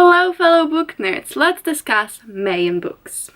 Hello fellow book nerds, let's discuss May in books.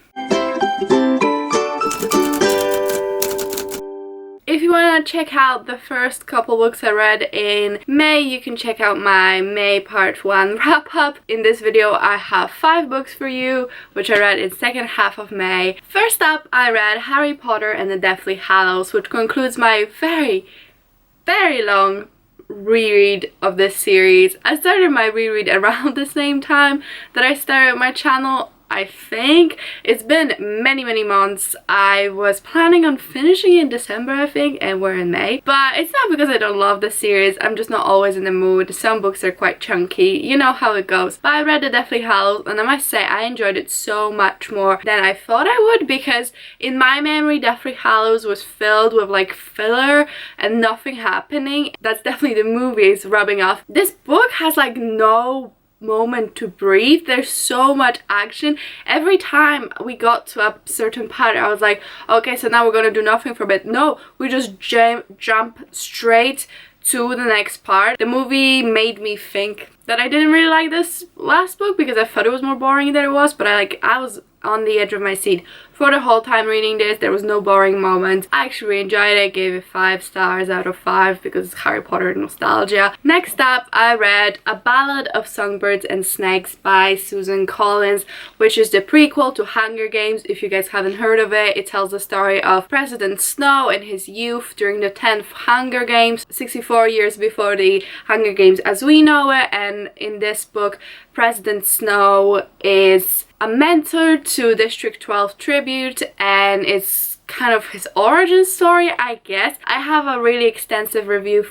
If you want to check out the first couple books I read in May, you can check out my May part 1 wrap up. In this video I have 5 books for you, which I read in second half of May. First up, I read Harry Potter and the Deathly Hallows, which concludes my very long reread of this series. I started my reread around the same time that I started my channel. I think it's been many months. I was planning on finishing in December, I think, and we're in May. But it's not because I don't love the series, I'm just not always in the mood. Some books are quite chunky, you know how it goes. But I read The Deathly Hallows and I must say I enjoyed it so much more than I thought I would, because in my memory Deathly Hallows was filled with like filler and nothing happening. That's definitely the movies rubbing off. This book has like no moment to breathe. There's so much action. Every time we got to a certain part I was like, okay, so now we're gonna do nothing for a bit. No, we just jump straight to the next part. The movie made me think that I didn't really like this last book because I thought it was more boring than it was, but I was on the edge of my seat for the whole time reading this. There was no boring moments. I actually really enjoyed it. Gave it 5 stars out of 5 because it's Harry Potter nostalgia. Next up, I read A Ballad of Songbirds and Snakes by Susan Collins, which is the prequel to Hunger Games. If you guys haven't heard of it, it tells the story of President Snow and his youth during the 10th Hunger Games, 64 years before the Hunger Games as we know it. And in this book, President Snow is a mentor to District 12 tribute, and it's kind of his origin story, I guess. I have a really extensive review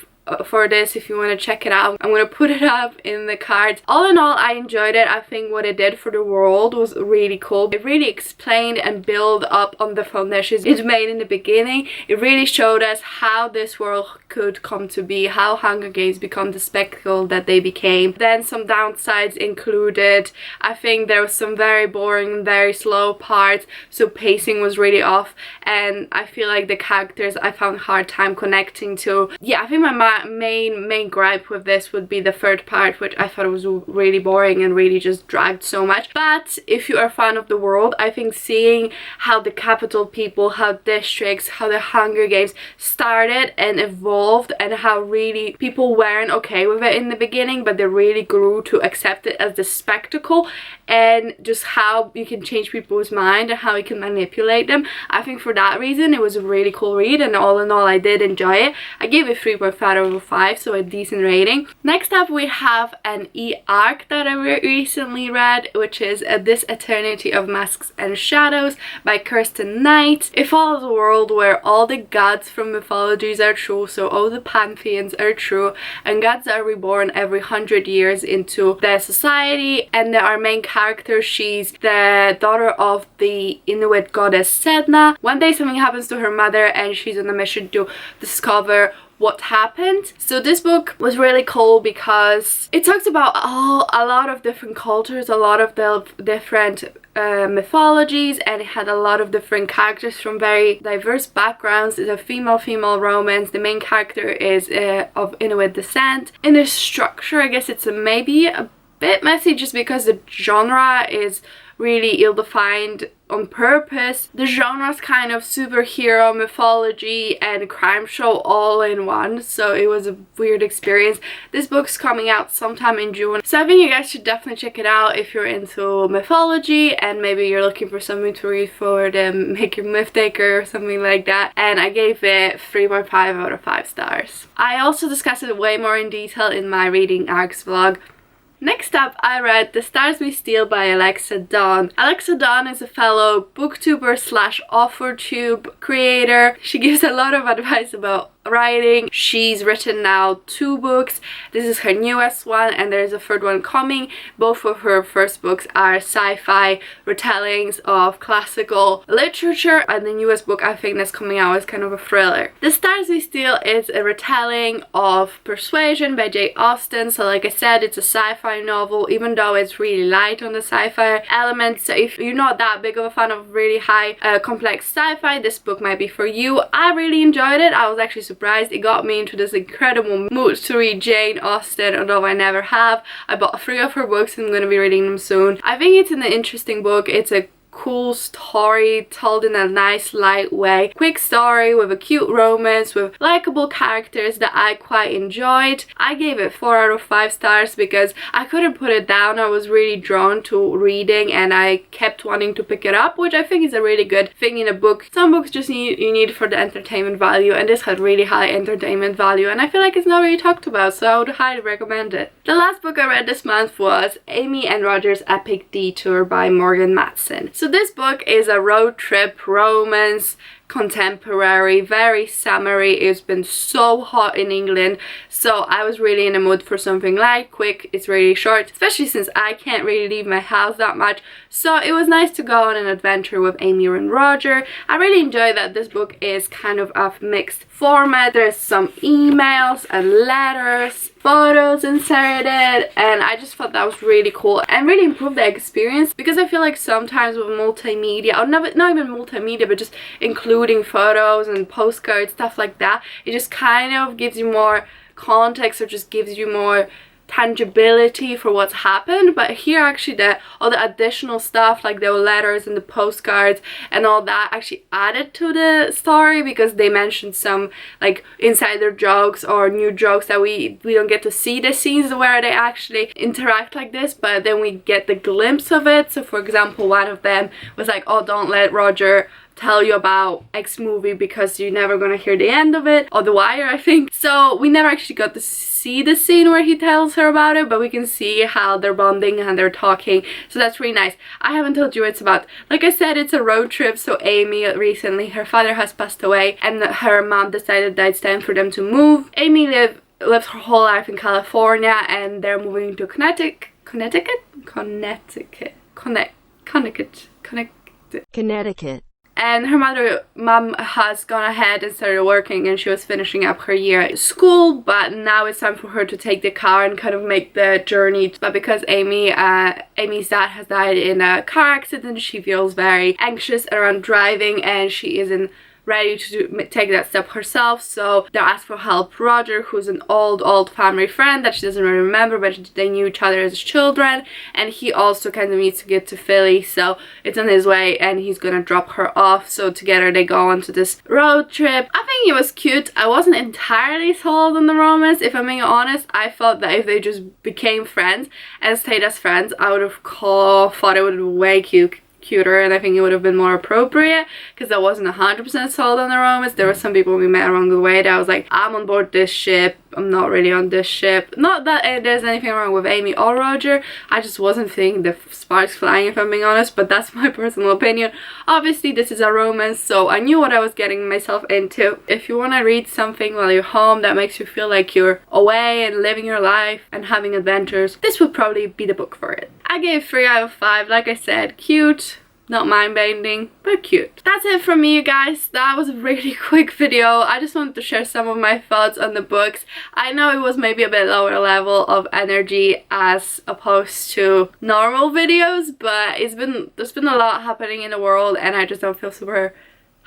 for this if you want to check it out. I'm gonna put it up in the cards. All in all, I enjoyed it. I think what it did for the world was really cool. It really explained and built up on the foundations it made in the beginning. It really showed us how this world could come to be, how Hunger Games become the spectacle that they became. Then some downsides included, I think there was some very boring, very slow parts, so pacing was really off, and I feel like the characters I found a hard time connecting to. Yeah, I think my main gripe with this would be the third part, which I thought was really boring and really just dragged so much. But if you are a fan of the world, I think seeing how the capital people, how districts, how the Hunger Games started and evolved, and how really people weren't okay with it in the beginning, but they really grew to accept it as the spectacle, and just how you can change people's mind and how you can manipulate them. I think for that reason it was a really cool read, and all in all I did enjoy it. I gave it 3.5 over 5, so a decent rating. Next up we have an e-arc that I recently read, which is This Eternity of Masks and Shadows by Kirsten Knight. It follows a world where all the gods from mythologies are true, so all the pantheons are true, and gods are reborn every 100 years into their society. And our main character, she's the daughter of the Inuit goddess Sedna. One day something happens to her mother and she's on a mission to discover what happened. So this book was really cool because it talks about a lot of different cultures, a lot of the different mythologies, and it had a lot of different characters from very diverse backgrounds. It's a female romance. The main character is of Inuit descent. In the structure, I guess it's maybe a bit messy just because the genre is really ill-defined on purpose. The genre's kind of superhero, mythology, and crime show all in one, so it was a weird experience. This book's coming out sometime in June, so I think you guys should definitely check it out if you're into mythology and maybe you're looking for something to read for the Make Your Myth Taker or something like that. And I gave it 3.5 out of 5 stars. I also discussed it way more in detail in my Reading Arcs vlog. Next up, I read The Stars MeSteal by Alexa Dawn. Alexa Dawn is a fellow booktuber slash AuthorTube creator. She gives a lot of advice about writing. She's written now 2 books. This is her newest one, and there's a third one coming. Both of her first books are sci-fi retellings of classical literature, and the newest book I think that's coming out is kind of a thriller. The Stars MeSteal is a retelling of Persuasion by Jane Austen. So like I said, it's a sci-fi novel, even though it's really light on the sci-fi elements. So if you're not that big of a fan of really high complex sci-fi, this book might be for you. I really enjoyed it. I was actually surprised surprised. It got me into this incredible mood to read Jane Austen, although I never have. I bought 3 of her books and I'm going to be reading them soon. I think it's an interesting book. It's a cool story told in a nice light way, quick story with a cute romance with likable characters that I quite enjoyed. I gave it 4 out of 5 stars because I couldn't put it down. I was really drawn to reading and I kept wanting to pick it up, which I think is a really good thing in a book. Some books just you need for the entertainment value, and this had really high entertainment value and I feel like it's not really talked about, so I would highly recommend it. The last book I read this month was Amy and Roger's Epic Detour by Morgan Matson. So this book is a road trip romance, contemporary, very summery. It's been so hot in England, so I was really in the mood for something light, quick. It's really short, especially since I can't really leave my house that much, so it was nice to go on an adventure with Amy and Roger. I really enjoyed that this book is kind of a mixed format. There's some emails and letters, photos inserted, and I just thought that was really cool and really improved the experience, because I feel like sometimes with multimedia, or not even multimedia, but just including photos and postcards, stuff like that, it just kind of gives you more context or just gives you more tangibility for what's happened. But here actually all the additional stuff, like the letters and the postcards and all that, actually added to the story, because they mentioned some like insider jokes or new jokes that we don't get to see the scenes where they actually interact like this, but then we get the glimpse of it. So for example, one of them was like, oh, don't let Roger tell you about X movie because you're never gonna hear the end of it, or The Wire, I think. So we never actually got to see the scene where he tells her about it, but we can see how they're bonding and they're talking, so that's really nice. I haven't told you what it's about. Like I said, it's a road trip. So Amy, recently her father has passed away and her mom decided that it's time for them to move. Amy lived her whole life in California and they're moving to Connecticut. And her mom has gone ahead and started working, and she was finishing up her year at school, but now it's time for her to take the car and kind of make the journey. But because Amy's dad has died in a car accident, she feels very anxious around driving and she isn't ready to take that step herself, so they asked for help. Roger, who's an old family friend that she doesn't really remember, but they knew each other as children, and he also kind of needs to get to Philly, so it's on his way and he's gonna drop her off. So together they go on to this road trip. I think it was cute. I wasn't entirely sold on the romance, if I'm being honest. I thought that if they just became friends and stayed as friends, I would have thought it would be way cuter, and I think it would have been more appropriate, because I wasn't 100% sold on the romance. There were some people we met along the way that I was like, I'm on board this ship, I'm not really on this ship. Not that there's anything wrong with Amy or Roger, I just wasn't seeing the sparks flying, if I'm being honest, but that's my personal opinion. Obviously this is a romance, so I knew what I was getting myself into. If you want to read something while you're home that makes you feel like you're away and living your life and having adventures, this would probably be the book for it. I gave 3 out of 5, like I said, cute. Not mind-bending, but cute. That's it from me, you guys. That was a really quick video. I just wanted to share some of my thoughts on the books. I know it was maybe a bit lower level of energy as opposed to normal videos, but there's been a lot happening in the world and I just don't feel super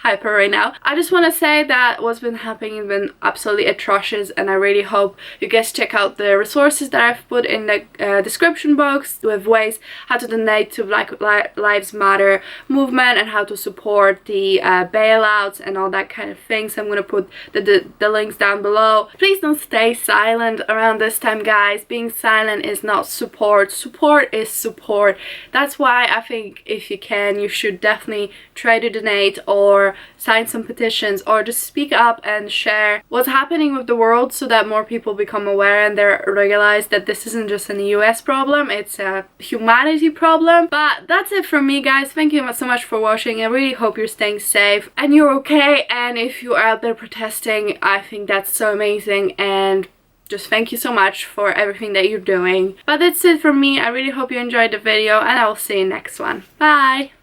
hyper right now. I just want to say that what's been happening has been absolutely atrocious, and I really hope you guys check out the resources that I've put in the description box with ways how to donate to Black Lives Matter movement and how to support the bailouts and all that kind of thing. So I'm gonna put the links down below. Please don't stay silent around this time, guys. Being silent is not support. Support is support. That's why I think if you can, you should definitely try to donate or sign some petitions or just speak up and share what's happening with the world, so that more people become aware and they realize that this isn't just an US problem, it's a humanity problem. But that's it from me, guys. Thank you so much for watching. I really hope you're staying safe and you're okay, and if you're out there protesting, I think that's so amazing, and just thank you so much for everything that you're doing. But that's it from me. I really hope you enjoyed the video and I will see you next one. Bye!